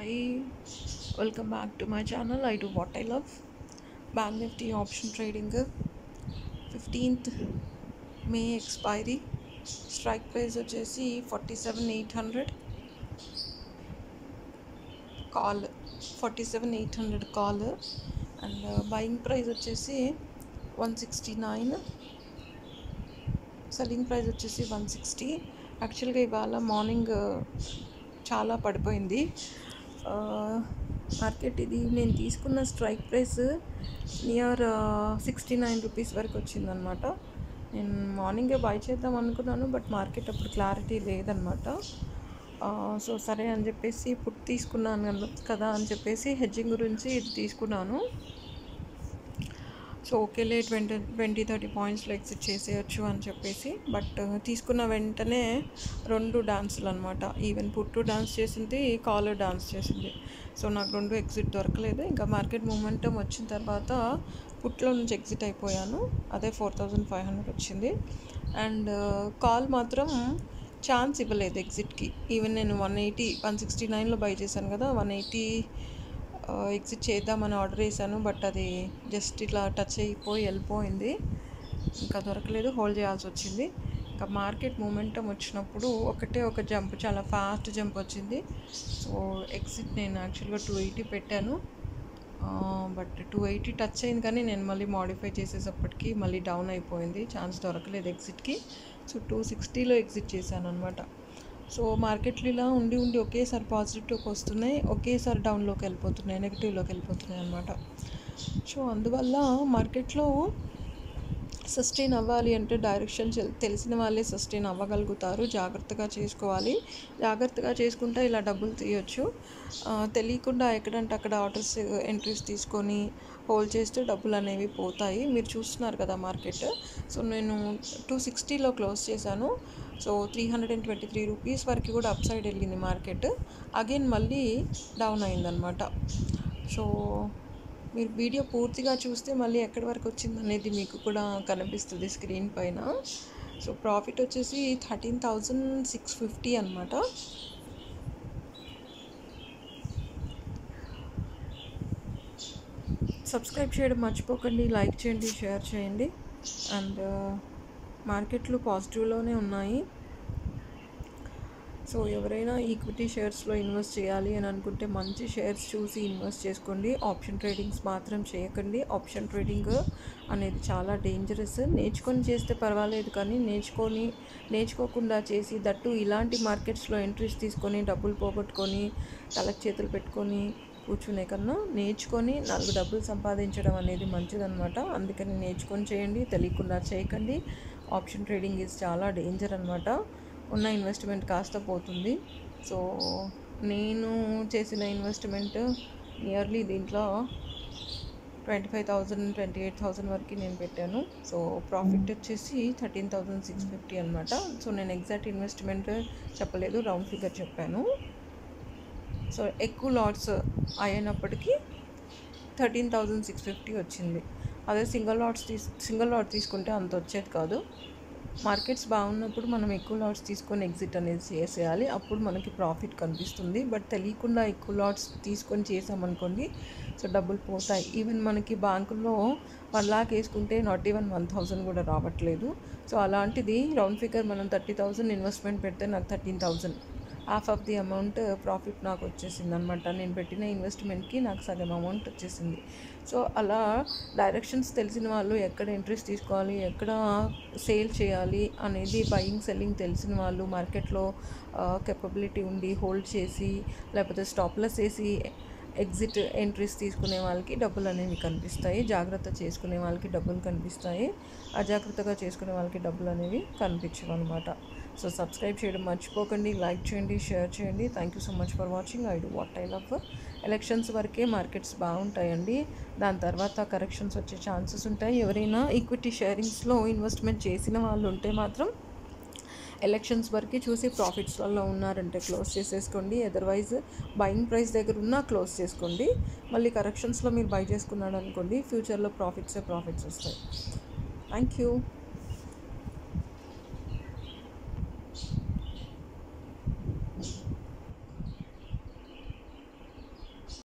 Hi, welcome back to my channel. I do what I love. Bank Nifty option trading 15th May expiry. Strike price వచ్చేసి 47,800. Call 47,800 call and buying price వచ్చేసి 169. Selling price వచ్చేసి 160. యాక్చువల్గా ఇవాళ morning చాలా పడిపోయింది market. ఇది నేను తీసుకున్న స్ట్రైక్ ప్రైస్ నియర్ 69 రూపీస్ వరకు వచ్చిందనమాట. నేను మార్నింగే బై చేద్దాం అనుకున్నాను, బట్ మార్కెట్ అప్పుడు క్లారిటీ లేదనమాట. సో సరే అని చెప్పేసి పుట్ తీసుకున్నాను కదా అని చెప్పేసి హెడ్జింగ్ గురించి ఇది తీసుకున్నాను. సో ఓకేలే 20-30 పాయింట్స్లో ఎగ్జిట్ చేసేయచ్చు అని చెప్పేసి, బట్ తీసుకున్న వెంటనే 2 డాన్సులు అనమాట. ఈవెన్ పుట్టు డాన్స్ చేసింది, కాలర్ డాన్స్ చేసింది. సో నాకు 2 ఎగ్జిట్ దొరకలేదు. ఇంకా మార్కెట్ మూమెంటం వచ్చిన తర్వాత పుట్లో నుంచి ఎగ్జిట్ అయిపోయాను. అదే 4,500 వచ్చింది. అండ్ కాల్ మాత్రం ఛాన్స్ ఇవ్వలేదు ఎగ్జిట్కి. ఈవెన్ నేను 169లో బై చేశాను కదా, 180 ఎగ్జిట్ చేద్దామని ఆర్డర్ చేశాను, బట్ అది జస్ట్ ఇట్లా టచ్ అయిపోయి వెళ్ళిపోయింది. ఇంకా దొరకలేదు, హోల్డ్ చేయాల్సి వచ్చింది. ఇంకా మార్కెట్ మూమెంటం వచ్చినప్పుడు ఒక జంప్, చాలా ఫాస్ట్ జంప్ వచ్చింది. సో ఎగ్జిట్ నేను యాక్చువల్గా 280 పెట్టాను, బట్ 280 టచ్ అయింది, కానీ నేను మళ్ళీ మాడిఫై చేసేటప్పటికి మళ్ళీ డౌన్ అయిపోయింది. ఛాన్స్ దొరకలేదు ఎగ్జిట్కి. సో 260లో ఎగ్జిట్ చేశాను అనమాట. సో మార్కెట్లు ఇలా ఉండి ఒకేసారి పాజిటివ్లోకి వస్తున్నాయి, ఒకేసారి డౌన్లోకి వెళ్ళిపోతున్నాయి, నెగిటివ్లోకి వెళ్ళిపోతున్నాయి అనమాట. సో అందువల్ల మార్కెట్లో సస్టైన్ అవ్వాలి అంటే డైరెక్షన్ తెలిసిన వాళ్ళే సస్టైన్ అవ్వగలుగుతారు. జాగ్రత్తగా చేసుకోవాలి. జాగ్రత్తగా చేసుకుంటే ఇలా డబ్బులు తీయొచ్చు. తెలియకుండా ఎక్కడంటే అక్కడ ఆర్డర్స్ ఎంట్రీస్ తీసుకొని హోల్డ్ చేస్తే డబ్బులు అనేవి పోతాయి. మీరు చూస్తున్నారు కదా మార్కెట్. సో నేను 260లో క్లోజ్ చేశాను. సో 323 రూపీస్ వరకు కూడా అప్ సైడ్ వెళ్ళింది మార్కెట్. అగైన్ మళ్ళీ డౌన్ అయిందనమాట. సో మీరు వీడియో పూర్తిగా చూస్తే మళ్ళీ ఎక్కడి వరకు వచ్చింది అనేది మీకు కూడా కనిపిస్తుంది స్క్రీన్ పైన. సో ప్రాఫిట్ వచ్చేసి 13,650 అనమాట. సబ్స్క్రైబ్ చేయడం మర్చిపోకండి, లైక్ చేయండి, షేర్ చేయండి. అండ్ మార్కెట్లు పాజిటివ్లోనే ఉన్నాయి. సో ఎవరైనా ఈక్విటీ షేర్స్లో ఇన్వెస్ట్ చేయాలి అని అనుకుంటే మంచి షేర్స్ చూసి ఇన్వెస్ట్ చేసుకోండి. ఆప్షన్ ట్రేడింగ్స్ మాత్రం చేయకండి. ఆప్షన్ ట్రేడింగ్ అనేది చాలా డేంజరస్. నేర్చుకొని చేస్తే పర్వాలేదు, కానీ నేర్చుకోకుండా చేసి దట్టు ఇలాంటి మార్కెట్స్లో ఎంట్రీస్ తీసుకొని డబ్బులు పోగొట్టుకొని తలకు చేతులు పెట్టుకొని కూర్చునే కన్నా నేర్చుకొని 4 డబ్బులు సంపాదించడం అనేది మంచిదన్నమాట. అందుకని నేర్చుకొని చేయండి, తెలియకుండా చేయకండి. ఆప్షన్ ట్రేడింగ్ ఈజ్ చాలా డేంజర్ అనమాట. ఉన్న ఇన్వెస్ట్మెంట్ కాస్త పోతుంది. సో నేను చేసిన ఇన్వెస్ట్మెంట్ నియర్లీ దీంట్లో 25,000-28,000 వరకు నేను పెట్టాను. సో ప్రాఫిట్ వచ్చేసి 13,650 అనమాట. సో నేను ఎగ్జాక్ట్ ఇన్వెస్ట్మెంట్ చెప్పలేదు, రౌండ్ ఫిగర్ చెప్పాను. సో ఎక్కువ లాట్స్ అయినప్పటికీ 13,650 వచ్చింది. అదే సింగిల్ లాట్ తీసుకుంటే అంత వచ్చేది కాదు. మార్కెట్స్ బాగున్నప్పుడు మనం ఎక్కువ లాట్స్ తీసుకొని ఎగ్జిట్ అనేది చేసేయాలి, అప్పుడు మనకి ప్రాఫిట్ కనిపిస్తుంది. బట్ తెలియకుండా ఎక్కువ లాట్స్ తీసుకొని చేసామనుకోండి, సో డబ్బులు పోతాయి. ఈవెన్ మనకి బ్యాంకుల్లో 1 lakh వేసుకుంటే నాట్ ఈవెన్ 1,000 కూడా రావట్లేదు. సో అలాంటిది రౌండ్ ఫిగర్ మనం 30,000 ఇన్వెస్ట్మెంట్ పెడితే నాకు 13,000, half of the amount profit నాకు వచ్చేసింది అనమాట. నేను పెట్టిన ఇన్వెస్ట్మెంట్కి నాకు సగం అమౌంట్ వచ్చేసింది. సో అలా డైరెక్షన్స్ తెలిసిన వాళ్ళు ఎక్కడ ఎంట్రీస్ తీసుకోవాలి, ఎక్కడ సేల్ చేయాలి అనేది, బయింగ్ సెల్లింగ్ తెలిసిన వాళ్ళు, మార్కెట్లో కెపబిలిటీ ఉండి హోల్డ్ చేసి లేకపోతే స్టాప్లెస్ వేసి ఎగ్జిట్ ఎంట్రీస్ తీసుకునే వాళ్ళకి డబ్బులు అనేవి కనిపిస్తాయి. జాగ్రత్త చేసుకునే వాళ్ళకి డబ్బులు కనిపిస్తాయి, అజాగ్రత్తగా చేసుకునే వాళ్ళకి డబ్బులు అనేవి కనిపించవు అనమాట. సో సబ్స్క్రైబ్ చేయడం మర్చిపోకండి, లైక్ చేయండి, షేర్ చేయండి. Thank you so much for watching. I do what I love. Elections వరకే మార్కెట్స్ బాగుంటాయండి, దాని తర్వాత కరెక్షన్స్ వచ్చే ఛాన్సెస్ ఉంటాయి. ఎవరైనా ఈక్విటీ షేరింగ్స్లో ఇన్వెస్ట్మెంట్ చేసిన వాళ్ళు ఉంటే మాత్రం ఎలక్షన్స్ వరకు చూసి ప్రాఫిట్స్లలో ఉన్నారంటే క్లోజ్ చేసేసుకోండి. అదర్వైజ్ బయింగ్ ప్రైస్ దగ్గర ఉన్నా క్లోజ్ చేసుకోండి. మళ్ళీ కరెక్షన్స్లో మీరు బై చేసుకున్నాడు అనుకోండి, ఫ్యూచర్లో ప్రాఫిట్స్ వస్తాయి. Thank you.